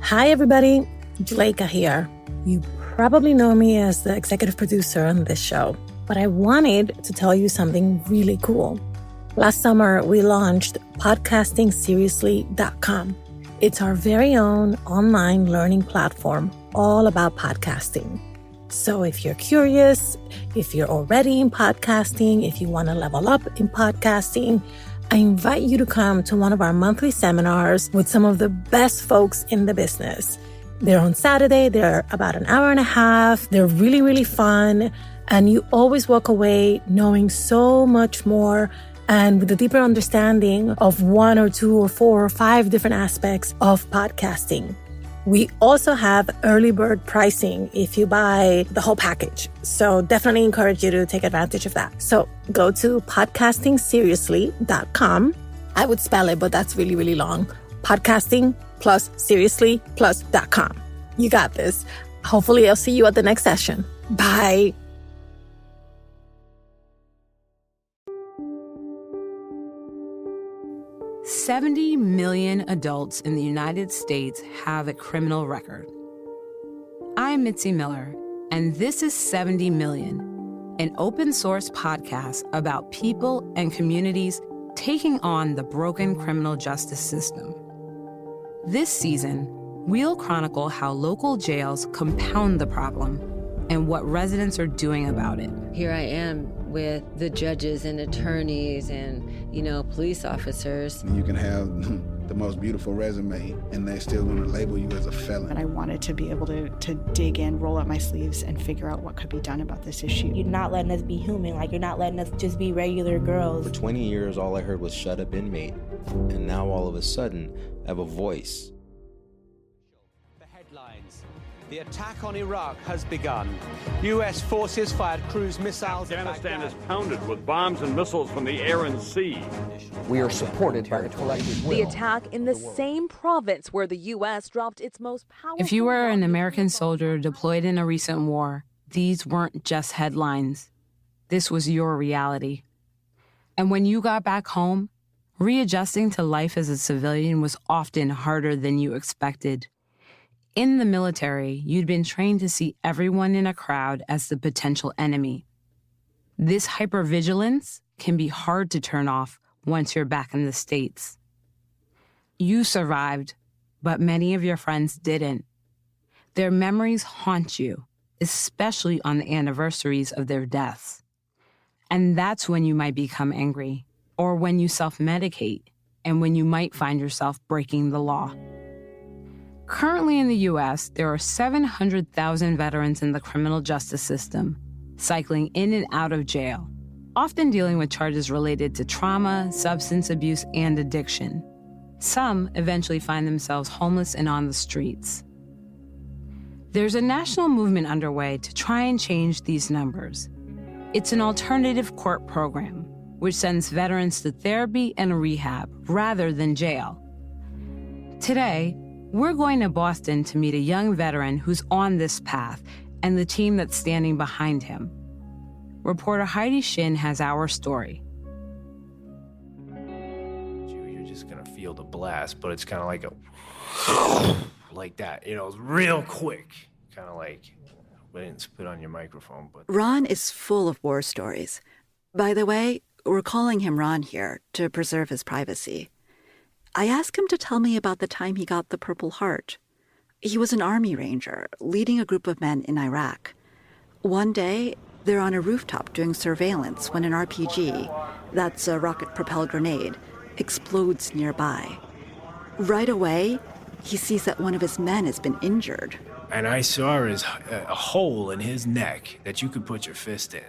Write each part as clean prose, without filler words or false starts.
Hi, everybody. Juleka here. You probably know me as the executive producer on this show, but I wanted to tell you something really cool. Last summer, we launched podcastingseriously.com. It's our very own online learning platform all about podcasting. So if you're curious, if you're already in podcasting, if you want to level up in podcasting, I invite you to come to one of our monthly seminars with some of the best folks in the business. They're on Saturday. They're about an hour and a half. They're really, really fun. And you always walk away knowing so much more and with a deeper understanding of one or two or four or five different aspects of podcasting. We also have early bird pricing if you buy the whole package. So definitely encourage you to take advantage of that. So go to podcastingseriously.com. I would spell it, but that's really, really long. Podcasting plus seriously plus.com. You got this. Hopefully I'll see you at the next session. Bye. $70 million adults in the United States have a criminal record. I'm Mitzi Miller, and this is 70 Million, an open-source podcast about people and communities taking on the broken criminal justice system. This season, we'll chronicle how local jails compound the problem and what residents are doing about it. Here I am with the judges and attorneys and, police officers. You can have the most beautiful resume, and they're still going to label you as a felon. And I wanted to be able to dig in, roll up my sleeves, and figure out what could be done about this issue. You're not letting us be human. You're not letting us just be regular girls. For 20 years, all I heard was shut up inmate. And now all of a sudden, I have a voice. The headlines. The attack on Iraq has begun. U.S. forces fired cruise missiles. Afghanistan is pounded with bombs and missiles from the air and sea. We are supported by the collective will. The attack in the same province where the U.S. dropped its most powerful... If you were an American soldier deployed in a recent war, these weren't just headlines. This was your reality. And when you got back home, readjusting to life as a civilian was often harder than you expected. In the military, you'd been trained to see everyone in a crowd as the potential enemy. This hypervigilance can be hard to turn off once you're back in the States. You survived, but many of your friends didn't. Their memories haunt you, especially on the anniversaries of their deaths. And that's when you might become angry, or when you self-medicate, and when you might find yourself breaking the law. Currently in the U.S., there are 700,000 veterans in the criminal justice system, cycling in and out of jail, often dealing with charges related to trauma, substance abuse, and addiction. Some eventually find themselves homeless and on the streets. There's a national movement underway to try and change these numbers. It's an alternative court program, which sends veterans to therapy and rehab rather than jail. Today, we're going to Boston to meet a young veteran who's on this path and the team that's standing behind him. Reporter Heidi Shin has our story. You're just gonna feel the blast, but it's kind of like like that. It's real quick. Kind of like, we didn't spit on your microphone, but... Ron is full of war stories. By the way, we're calling him Ron here to preserve his privacy. I asked him to tell me about the time he got the Purple Heart. He was an Army Ranger, leading a group of men in Iraq. One day, they're on a rooftop doing surveillance when an RPG, that's a rocket-propelled grenade, explodes nearby. Right away, he sees that one of his men has been injured. And I saw a hole in his neck that you could put your fist in.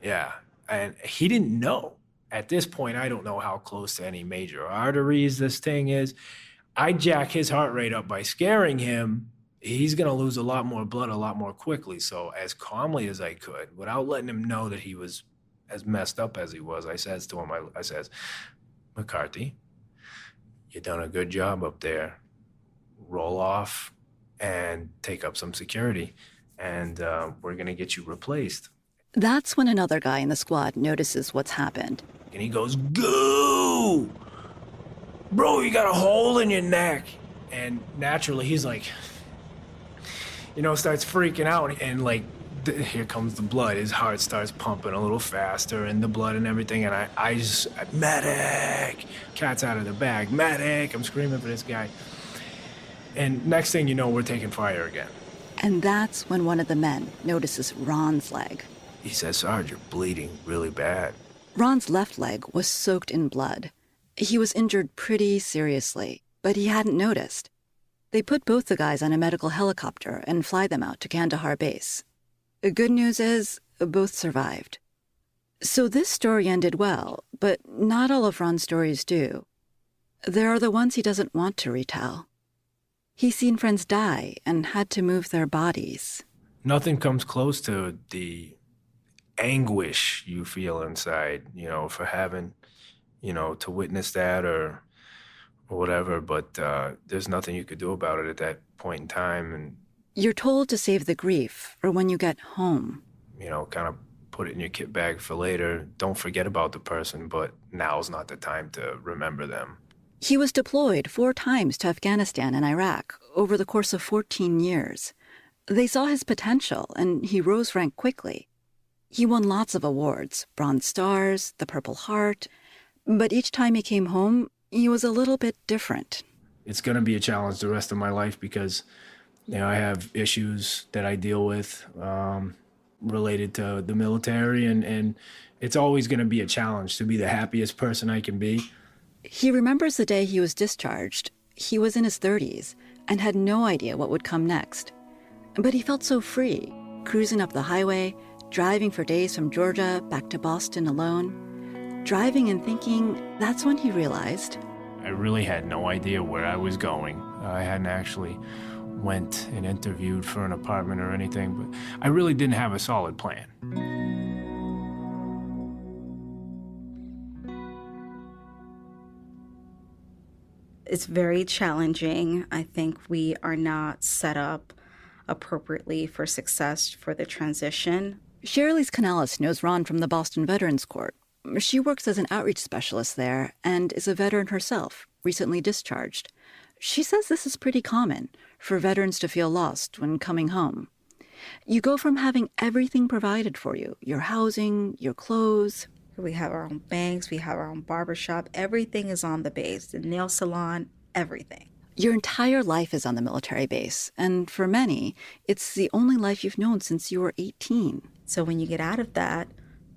Yeah, and he didn't know. At this point, I don't know how close to any major arteries this thing is. I jack his heart rate up by scaring him. He's going to lose a lot more blood a lot more quickly. So as calmly as I could, without letting him know that he was as messed up as he was, I says to him, I says, McCarthy, you done a good job up there. Roll off and take up some security, and we're going to get you replaced. That's when another guy in the squad notices what's happened. And he goes, "Goo! Bro, you got a hole in your neck." And naturally, he's like, starts freaking out. And like, here comes the blood. His heart starts pumping a little faster and the blood and everything. And I just, medic! Cat's out of the bag. Medic! I'm screaming for this guy. And next thing you know, we're taking fire again. And that's when one of the men notices Ron's leg. He says, Sarge, you're bleeding really bad. Ron's left leg was soaked in blood. He was injured pretty seriously, but he hadn't noticed. They put both the guys on a medical helicopter and fly them out to Kandahar base. The good news is, both survived. So this story ended well, but not all of Ron's stories do. There are the ones he doesn't want to retell. He's seen friends die and had to move their bodies. Nothing comes close to the anguish you feel inside, for having, to witness that or whatever. But there's nothing you could do about it at that point in time. And you're told to save the grief for when you get home. Kind of put it in your kit bag for later. Don't forget about the person, but now's not the time to remember them. He was deployed 4 times to Afghanistan and Iraq over the course of 14 years. They saw his potential, and he rose rank quickly. He won lots of awards, Bronze Stars, the Purple Heart, but each time he came home, he was a little bit different. It's going to be a challenge the rest of my life because, I have issues that I deal with related to the military, and it's always going to be a challenge to be the happiest person I can be. He remembers the day he was discharged. He was in his 30s and had no idea what would come next. But he felt so free, cruising up the highway, driving for days from Georgia back to Boston alone. Driving and thinking, that's when he realized. I really had no idea where I was going. I hadn't actually went and interviewed for an apartment or anything, but I really didn't have a solid plan. It's very challenging. I think we are not set up appropriately for success for the transition. Shirley's Canales knows Ron from the Boston Veterans Court. She works as an outreach specialist there and is a veteran herself, recently discharged. She says this is pretty common for veterans to feel lost when coming home. You go from having everything provided for you, your housing, your clothes. We have our own banks, we have our own barbershop. Everything is on the base, the nail salon, everything. Your entire life is on the military base, and for many, it's the only life you've known since you were 18. So when you get out of that,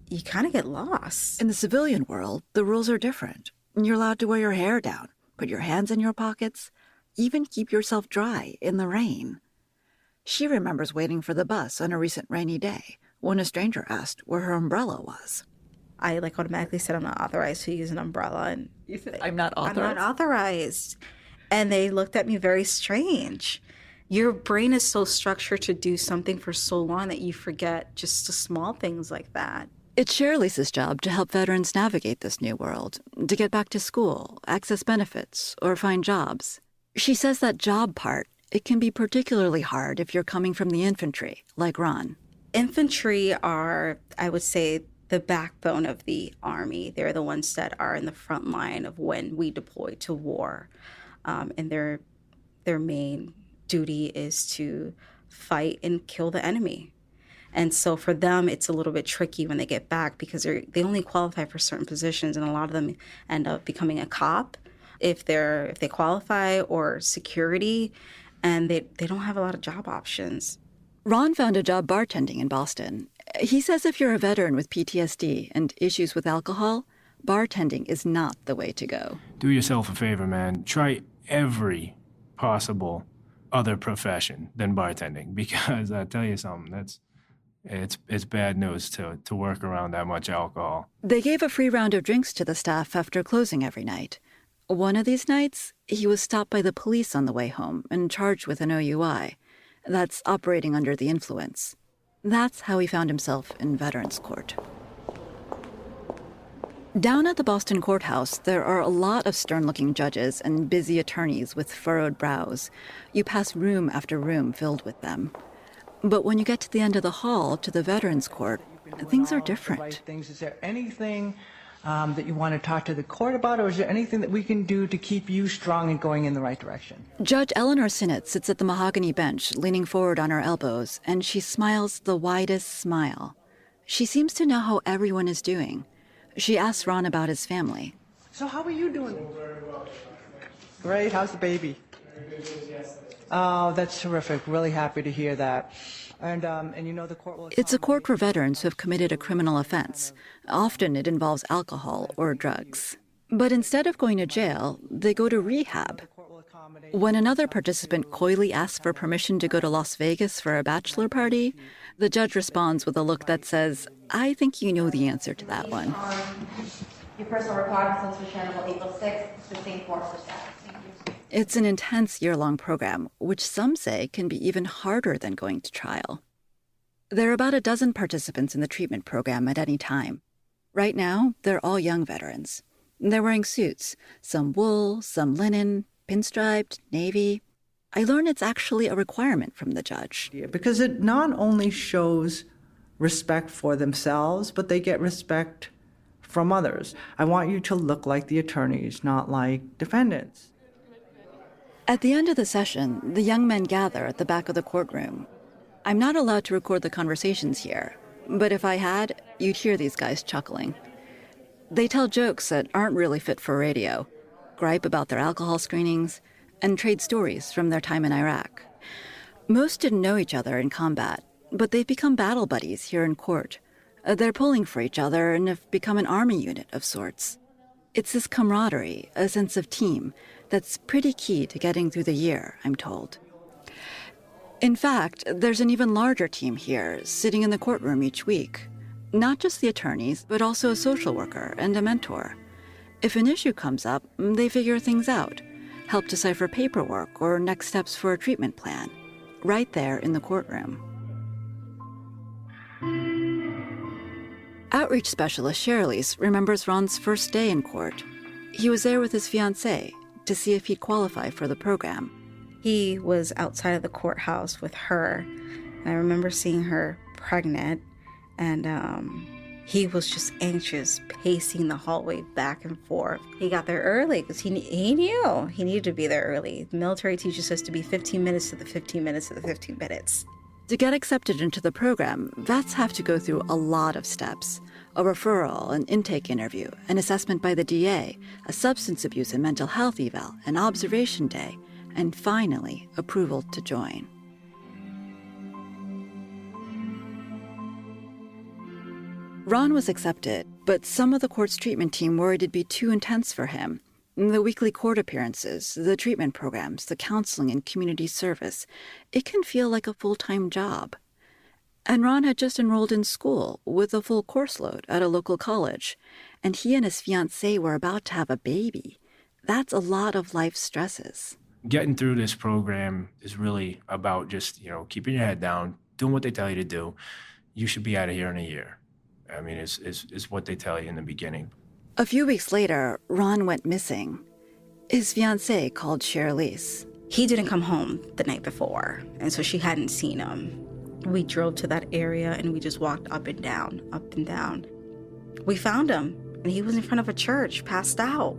you kind of get lost. In the civilian world, the rules are different. You're allowed to wear your hair down, put your hands in your pockets, even keep yourself dry in the rain. She remembers waiting for the bus on a recent rainy day when a stranger asked where her umbrella was. I automatically said I'm not authorized to use an umbrella. And you said, I'm not authorized? I'm not authorized. And they looked at me very strange. Your brain is so structured to do something for so long that you forget just the small things like that. It's Shirley's job to help veterans navigate this new world, to get back to school, access benefits, or find jobs. She says that job part, it can be particularly hard if you're coming from the infantry, like Ron. Infantry are, I would say, the backbone of the Army. They're the ones that are in the front line of when we deploy to war. And their main duty is to fight and kill the enemy. And so for them, it's a little bit tricky when they get back because they only qualify for certain positions, and a lot of them end up becoming a cop if they qualify, or security, and they don't have a lot of job options. Ron found a job bartending in Boston. He says if you're a veteran with PTSD and issues with alcohol, bartending is not the way to go. Do yourself a favor, man. Try every possible other profession than bartending, because I tell you something, it's bad news to work around that much alcohol. They gave a free round of drinks to the staff after closing every night. One of these nights, he was stopped by the police on the way home and charged with an OUI. That's operating under the influence. That's how he found himself in Veterans Court. Down at the Boston courthouse, there are a lot of stern-looking judges and busy attorneys with furrowed brows. You pass room after room filled with them. But when you get to the end of the hall to the Veterans Court, things are different. Is there anything that you want to talk to the court about, or is there anything that we can do to keep you strong and going in the right direction? Judge Eleanor Sinnott sits at the mahogany bench, leaning forward on her elbows, and she smiles the widest smile. She seems to know how everyone is doing. She asks Ron about his family. So how are you doing? Great. How's the baby? Oh, that's terrific. Really happy to hear that. And you know the court will... It's a court for veterans who have committed a criminal offense. Often it involves alcohol or drugs. But instead of going to jail, they go to rehab. When another participant coyly asks for permission to go to Las Vegas for a bachelor party, the judge responds with a look that says, I think you know the answer to that one. Your personal recognizance was shown until April 6th. The same form for status. It's an intense year-long program, which some say can be even harder than going to trial. There are about a dozen participants in the treatment program at any time. Right now, they're all young veterans. They're wearing suits, some wool, some linen, pinstriped, navy. I learn it's actually a requirement from the judge. Because it not only shows respect for themselves, but they get respect from others. I want you to look like the attorneys, not like defendants. At the end of the session, the young men gather at the back of the courtroom. I'm not allowed to record the conversations here, but if I had, you'd hear these guys chuckling. They tell jokes that aren't really fit for radio, gripe about their alcohol screenings, and trade stories from their time in Iraq. Most didn't know each other in combat, but they've become battle buddies here in court. They're pulling for each other and have become an army unit of sorts. It's this camaraderie, a sense of team, that's pretty key to getting through the year, I'm told. In fact, there's an even larger team here, sitting in the courtroom each week. Not just the attorneys, but also a social worker and a mentor. If an issue comes up, they figure things out, help decipher paperwork or next steps for a treatment plan, right there in the courtroom. Outreach specialist Cherilise remembers Ron's first day in court. He was there with his fiancée to see if he'd qualify for the program. He was outside of the courthouse with her, and I remember seeing her pregnant, and he was just anxious, pacing the hallway back and forth. He got there early because he knew he needed to be there early. The military teaches us to be 15 minutes to the 15 minutes to the 15 minutes. To get accepted into the program, vets have to go through a lot of steps. A referral, an intake interview, an assessment by the DA, a substance abuse and mental health eval, an observation day, and finally, approval to join. Ron was accepted, but some of the court's treatment team worried it'd be too intense for him. The weekly court appearances, the treatment programs, the counseling and community service, it can feel like a full-time job. And Ron had just enrolled in school with a full course load at a local college, and he and his fiancée were about to have a baby. That's a lot of life stresses. Getting through this program is really about just, keeping your head down, doing what they tell you to do. You should be out of here in a year. I mean, it's what they tell you in the beginning. A few weeks later, Ron went missing. His fiancée called Cherilise. He didn't come home the night before, and so she hadn't seen him. We drove to that area and we just walked up and down, up and down. We found him, and he was in front of a church, passed out,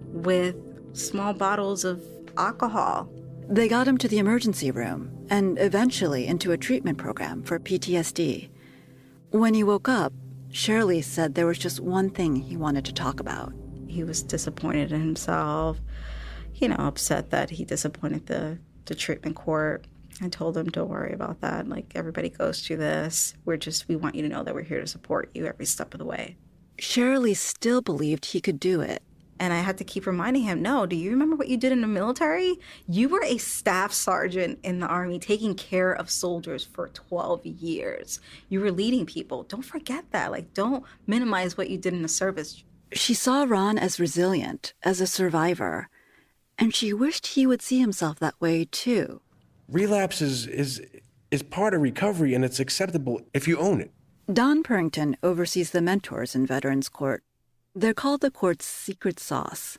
with small bottles of alcohol. They got him to the emergency room and eventually into a treatment program for PTSD. When he woke up, Cherilise said there was just one thing he wanted to talk about. He was disappointed in himself, upset that he disappointed the treatment court. I told him, don't worry about that. Like, everybody goes through this. We want you to know that we're here to support you every step of the way. Cherilise still believed he could do it. And I had to keep reminding him, no, do you remember what you did in the military? You were a staff sergeant in the Army taking care of soldiers for 12 years. You were leading people. Don't forget that. Don't minimize what you did in the service. She saw Ron as resilient, as a survivor, and she wished he would see himself that way, too. Relapse is part of recovery, and it's acceptable if you own it. Don Purrington oversees the mentors in Veterans Court. They're called the court's secret sauce.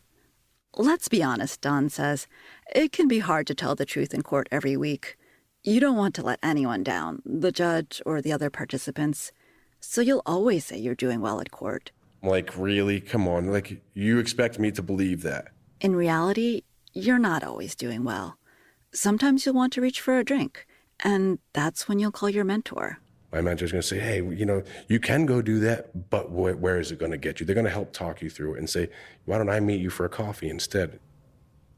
Let's be honest, Don says. It can be hard to tell the truth in court every week. You don't want to let anyone down, the judge or the other participants. So you'll always say you're doing well at court. I'm like, really? Come on. Like, you expect me to believe that? In reality, you're not always doing well. Sometimes you'll want to reach for a drink, and that's when you'll call your mentor. My mentor's going to say, hey, you can go do that, but where is it going to get you? They're going to help talk you through it and say, why don't I meet you for a coffee instead?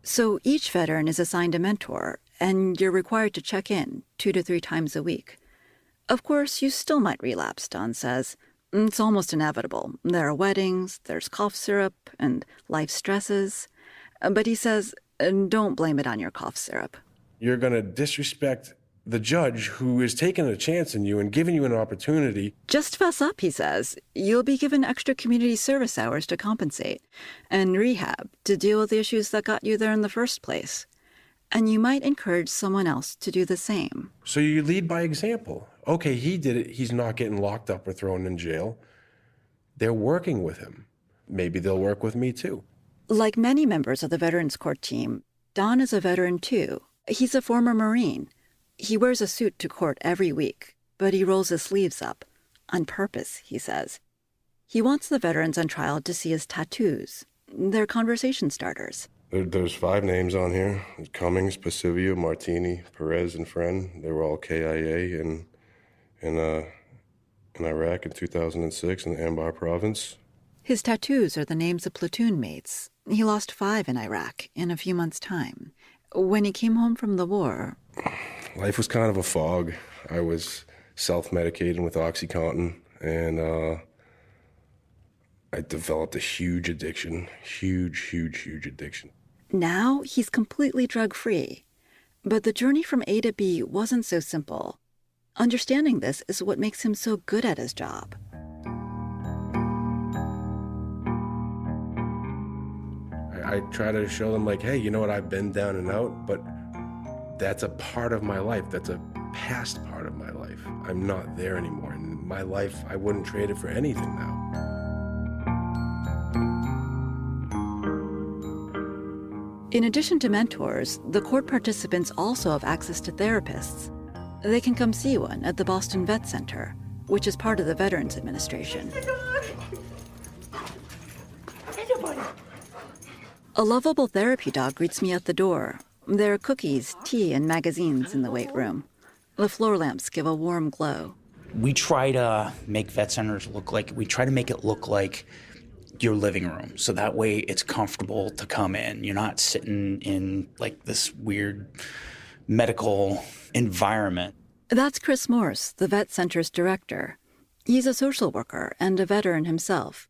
So each veteran is assigned a mentor, and you're required to check in 2 to 3 times a week. Of course, you still might relapse, Don says. It's almost inevitable. There are weddings, there's cough syrup, and life stresses. But he says, don't blame it on your cough syrup. You're going to disrespect the judge who is taking a chance in you and giving you an opportunity. Just fess up, he says. You'll be given extra community service hours to compensate, and rehab to deal with the issues that got you there in the first place. And you might encourage someone else to do the same. So you lead by example. Okay, he did it. He's not getting locked up or thrown in jail. They're working with him. Maybe they'll work with me too. Like many members of the Veterans Court team, Don is a veteran too. He's a former Marine. He wears a suit to court every week, but he rolls his sleeves up. On purpose, he says. He wants the veterans on trial to see his tattoos. They're conversation starters. There's 5 names on here. Cummings, Pasivio, Martini, Perez, and Friend. They were all KIA in Iraq in 2006 in the Anbar province. His tattoos are the names of platoon mates. He lost 5 in Iraq in a few months' time. When he came home from the war... Life was kind of a fog. I was self-medicating with OxyContin, and I developed a huge addiction. Huge addiction. Now he's completely drug-free. But the journey from A to B wasn't so simple. Understanding this is what makes him so good at his job. I try to show them, like, hey, you know what, I've been down and out, but that's a part of my life. That's a past part of my life. I'm not there anymore. In my life, I wouldn't trade it for anything now. In addition to mentors, the court participants also have access to therapists. They can come see one at the Boston Vet Center, which is part of the Veterans Administration. A lovable therapy dog greets me at the door. There are cookies, tea, and magazines in the weight room. The floor lamps give a warm glow. We try to make vet centers we try to make it look like your living room. So that way it's comfortable to come in. You're not sitting in like this weird medical environment. That's Chris Morse, the vet center's director. He's a social worker and a veteran himself.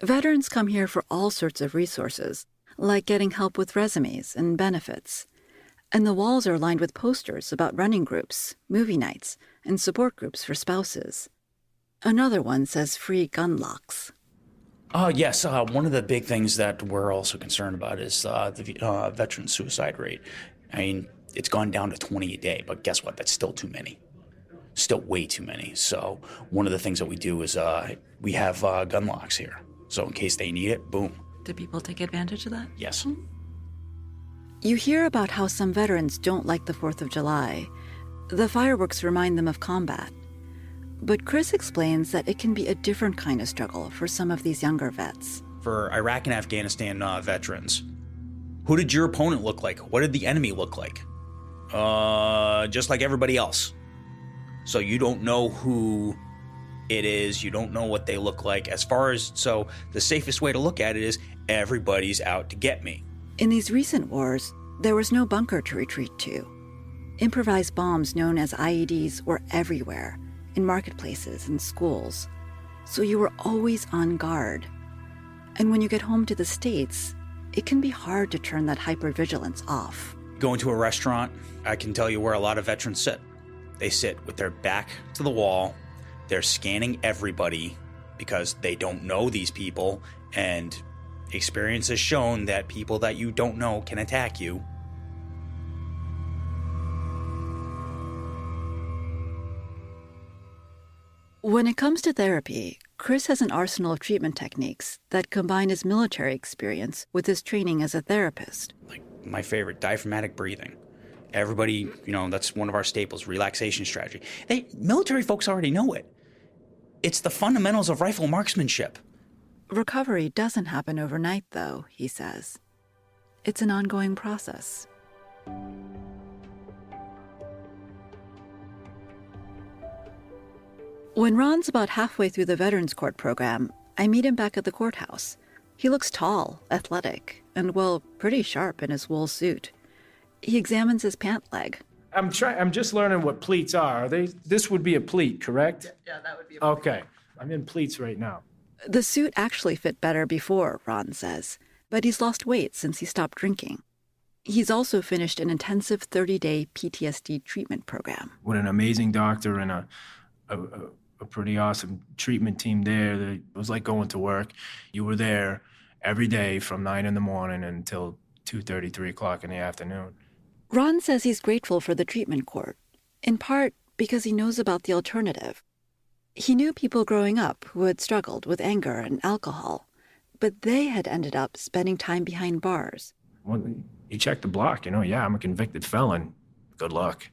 Veterans come here for all sorts of resources, like getting help with resumes and benefits. And the walls are lined with posters about running groups, movie nights, and support groups for spouses. Another one says free gun locks. Yes, one of the big things that we're also concerned about is the veteran suicide rate. I mean, it's gone down to 20 a day, but guess what? That's still too many. Still way too many. So one of the things that we do is we have gun locks here. So in case they need it, boom. Do people take advantage of that? Yes. You hear about how some veterans don't like the 4th of July. The fireworks remind them of combat. But Chris explains that it can be a different kind of struggle for some of these younger vets. For Iraq and Afghanistan veterans, who did your opponent look like? What did the enemy look like? Just like everybody else. So you don't know who it is. You don't know what they look like. So the safest way to look at it is everybody's out to get me. In these recent wars, there was no bunker to retreat to. Improvised bombs known as IEDs were everywhere, in marketplaces and schools. So you were always on guard. And when you get home to the States, it can be hard to turn that hypervigilance off. Go into a restaurant, I can tell you where a lot of veterans sit. They sit with their back to the wall. They're scanning everybody because they don't know these people, and experience has shown that people that you don't know can attack you. When it comes to therapy, Chris has an arsenal of treatment techniques that combine his military experience with his training as a therapist. Like my favorite, diaphragmatic breathing. Everybody, that's one of our staples, relaxation strategy. Military folks already know it. It's the fundamentals of rifle marksmanship. Recovery doesn't happen overnight, though, he says. It's an ongoing process. When Ron's about halfway through the Veterans Court program, I meet him back at the courthouse. He looks tall, athletic, and, well, pretty sharp in his wool suit. He examines his pant leg. I'm just learning what pleats are. This would be a pleat, correct? Yeah, that would be a pleat. Okay. I'm in pleats right now. The suit actually fit better before, Ron says, but he's lost weight since he stopped drinking. He's also finished an intensive 30-day Ptsd treatment program. With an amazing doctor and a pretty awesome treatment team there. It was like going to work. You were there every day from 9 in the morning until 2:30, 3 o'clock in the afternoon. Ron says he's grateful for the treatment court, in part because he knows about the alternative. He knew people growing up who had struggled with anger and alcohol, but they had ended up spending time behind bars. Well, you check the block, yeah, I'm a convicted felon. Good luck.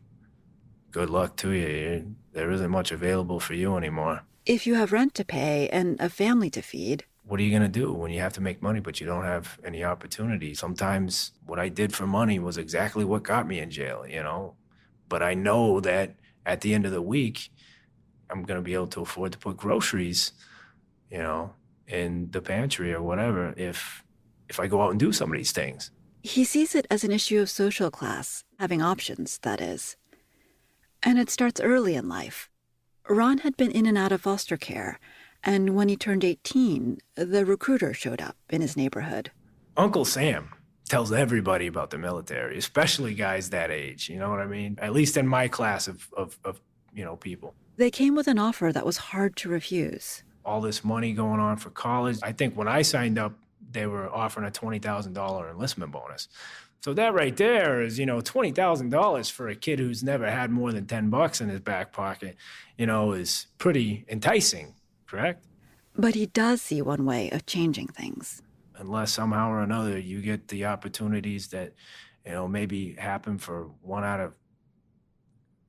Good luck to you. There isn't much available for you anymore. If you have rent to pay and a family to feed, what are you going to do when you have to make money but you don't have any opportunity? Sometimes what I did for money was exactly what got me in jail, But I know that at the end of the week, I'm going to be able to afford to put groceries, in the pantry or whatever if I go out and do some of these things. He sees it as an issue of social class, having options, that is. And it starts early in life. Ron had been in and out of foster care, and when he turned 18, the recruiter showed up in his neighborhood. Uncle Sam tells everybody about the military, especially guys that age, you know what I mean? At least in my class of people. They came with an offer that was hard to refuse. All this money going on for college. I think when I signed up, they were offering a $20,000 enlistment bonus. So that right there is, $20,000 for a kid who's never had more than $10 in his back pocket, is pretty enticing, correct? But he does see one way of changing things. Unless somehow or another you get the opportunities that, maybe happen for 1 out of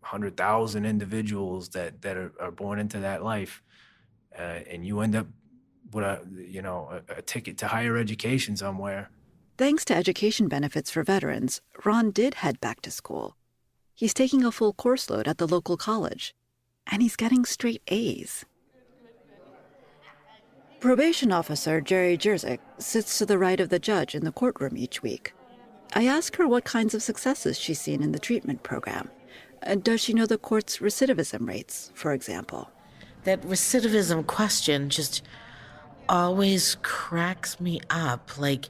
100,000 individuals that are born into that life, and you end up with a ticket to higher education somewhere. Thanks to education benefits for veterans, Ron did head back to school. He's taking a full course load at the local college, and he's getting straight A's. Probation officer Jerry Jerzyk sits to the right of the judge in the courtroom each week. I ask her what kinds of successes she's seen in the treatment program. Does she know the court's recidivism rates, for example? That recidivism question just always cracks me up. Like,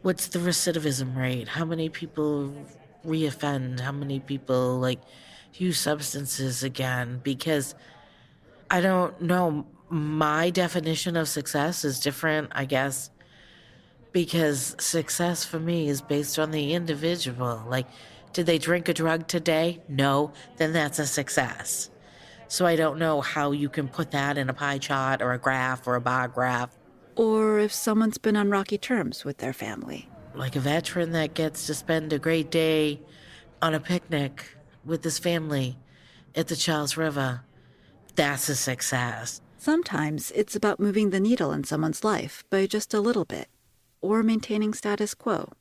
what's the recidivism rate? How many people reoffend? How many people, use substances again? Because I don't know. My definition of success is different, I guess, because success for me is based on the individual. Did they drink a drug today? No, then that's a success. So I don't know how you can put that in a pie chart or a graph or a bar graph. Or if someone's been on rocky terms with their family. Like a veteran that gets to spend a great day on a picnic with his family at the Charles River. That's a success. Sometimes it's about moving the needle in someone's life by just a little bit, or maintaining status quo.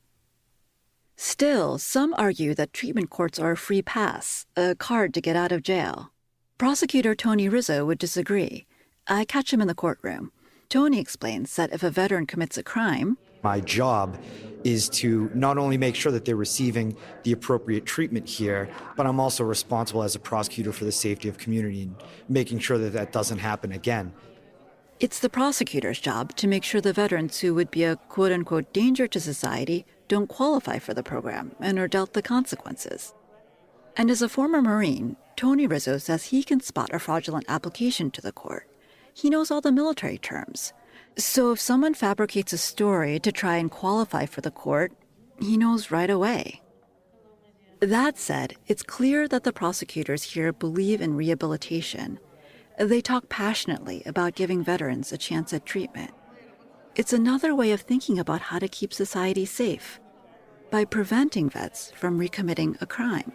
Still, some argue that treatment courts are a free pass, a card to get out of jail. Prosecutor Tony Rizzo would disagree. I catch him in the courtroom. Tony explains that if a veteran commits a crime, my job is to not only make sure that they're receiving the appropriate treatment here, but I'm also responsible as a prosecutor for the safety of community and making sure that that doesn't happen again. It's the prosecutor's job to make sure the veterans who would be a quote-unquote danger to society don't qualify for the program and are dealt the consequences. And as a former Marine, Tony Rizzo says he can spot a fraudulent application to the court. He knows all the military terms. So if someone fabricates a story to try and qualify for the court, he knows right away. That said, it's clear that the prosecutors here believe in rehabilitation. They talk passionately about giving veterans a chance at treatment. It's another way of thinking about how to keep society safe, by preventing vets from recommitting a crime.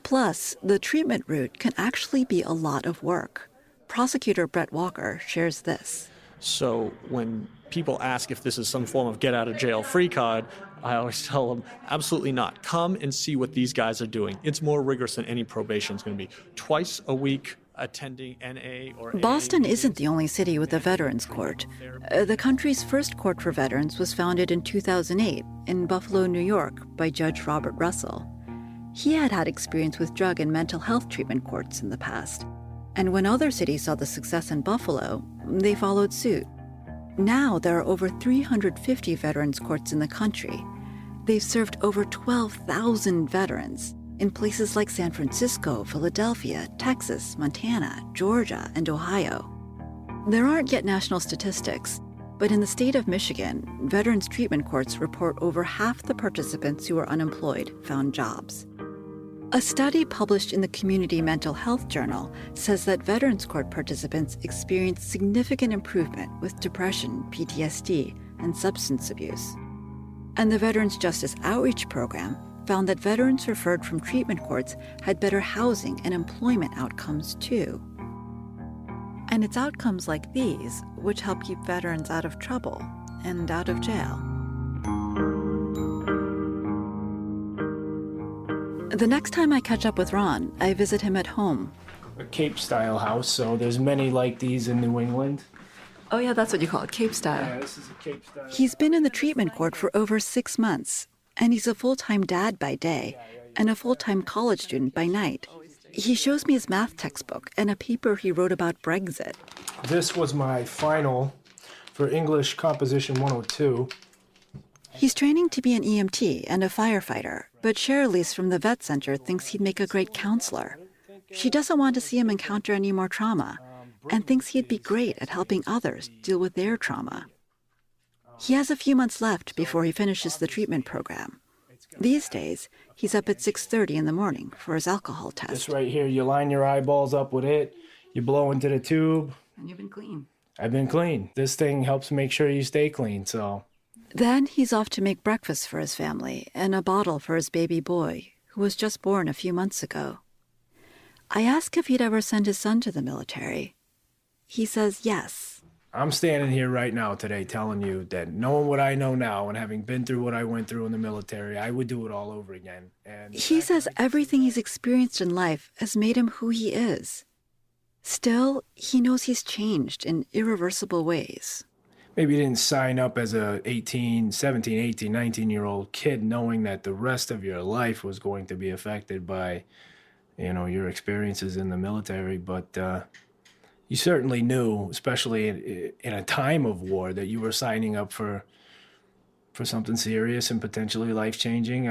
Plus, the treatment route can actually be a lot of work. Prosecutor Brett Walker shares this. So when people ask if this is some form of get-out-of-jail-free card, I always tell them, absolutely not. Come and see what these guys are doing. It's more rigorous than any probation is going to be. Twice a week, attending NA or Boston isn't the only city with a veterans court. The country's first court for veterans was founded in 2008 in Buffalo, New York, by Judge Robert Russell. He had experience with drug and mental health treatment courts in the past. And when other cities saw the success in Buffalo, they followed suit. Now there are over 350 veterans courts in the country. They've served over 12,000 veterans in places like San Francisco, Philadelphia, Texas, Montana, Georgia, and Ohio. There aren't yet national statistics, but in the state of Michigan, veterans treatment courts report over half the participants who are unemployed found jobs. A study published in the Community Mental Health Journal says that veterans court participants experience significant improvement with depression, PTSD, and substance abuse. And the Veterans Justice Outreach Program found that veterans referred from treatment courts had better housing and employment outcomes too. And it's outcomes like these which help keep veterans out of trouble and out of jail. The next time I catch up with Ron, I visit him at home. A Cape-style house, so there's many like these in New England. Oh yeah, that's what you call it, Cape style. Yeah, this is a Cape style. He's been in the treatment court for over 6 months, and he's a full-time dad by day and a full-time college student by night. He shows me his math textbook and a paper he wrote about Brexit. This was my final for English Composition 102. He's training to be an EMT and a firefighter, but Shirley's from the vet center thinks he'd make a great counselor. She doesn't want to see him encounter any more trauma and thinks he'd be great at helping others deal with their trauma. He has a few months left before he finishes the treatment program. These days, he's up at 6:30 in the morning for his alcohol test. This right here, you line your eyeballs up with it, you blow into the tube. And you've been clean. I've been clean. This thing helps make sure you stay clean, so. Then he's off to make breakfast for his family and a bottle for his baby boy, who was just born a few months ago. I ask if he'd ever send his son to the military. He says yes. I'm standing here right now today telling you that knowing what I know now and having been through what I went through in the military, I would do it all over again. And he says everything he's experienced in life has made him who he is. Still, he knows he's changed in irreversible ways. Maybe you didn't sign up as a 17, 18, 19-year-old kid knowing that the rest of your life was going to be affected by, your experiences in the military. But you certainly knew, especially in a time of war, that you were signing up for something serious and potentially life-changing.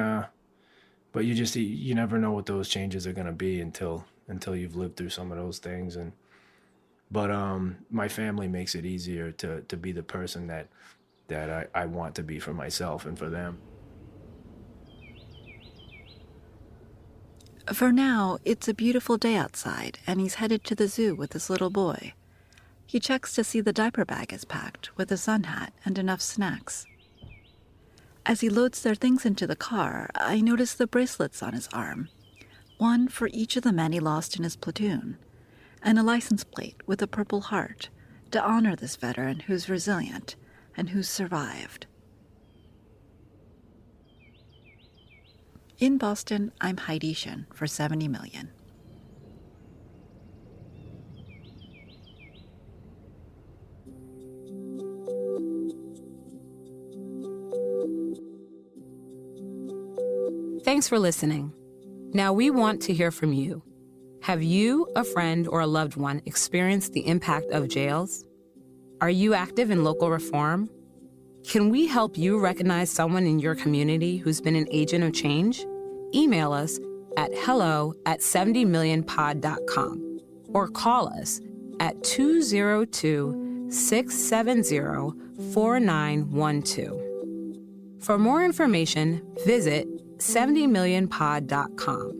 But you never know what those changes are going to be until you've lived through some of those things. But my family makes it easier to be the person that I want to be for myself and for them. For now, it's a beautiful day outside, and he's headed to the zoo with his little boy. He checks to see the diaper bag is packed with a sun hat and enough snacks. As he loads their things into the car, I notice the bracelets on his arm, one for each of the men he lost in his platoon, and a license plate with a Purple Heart to honor this veteran who's resilient and who's survived. In Boston, I'm Heidi Shin for 70 Million. Thanks for listening. Now we want to hear from you. Have you, a friend, or a loved one experienced the impact of jails? Are you active in local reform? Can we help you recognize someone in your community who's been an agent of change? Email us at hello@70millionpod.com or call us at 202-670-4912. For more information, visit 70millionpod.com.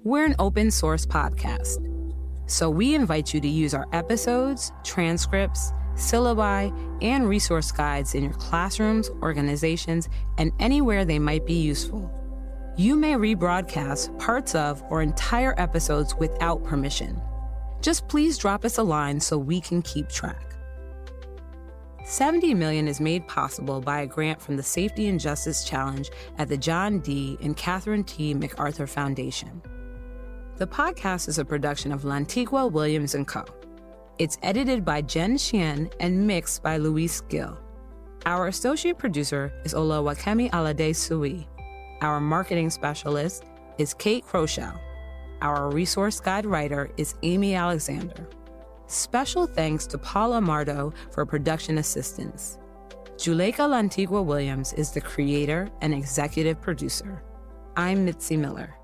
We're an open source podcast, so we invite you to use our episodes, transcripts, syllabi, and resource guides in your classrooms, organizations, and anywhere they might be useful. You may rebroadcast parts of or entire episodes without permission. Just please drop us a line so we can keep track. $70 million is made possible by a grant from the Safety and Justice Challenge at the John D. and Catherine T. MacArthur Foundation. The podcast is a production of Lantigua, Williams & Co. It's edited by Jen Xian and mixed by Luis Gill. Our associate producer is Olawakemi Alade Sui. Our marketing specialist is Kate Croshow. Our resource guide writer is Amy Alexander. Special thanks to Paula Mardo for production assistance. Juleka Lantigua Williams is the creator and executive producer. I'm Mitzi Miller.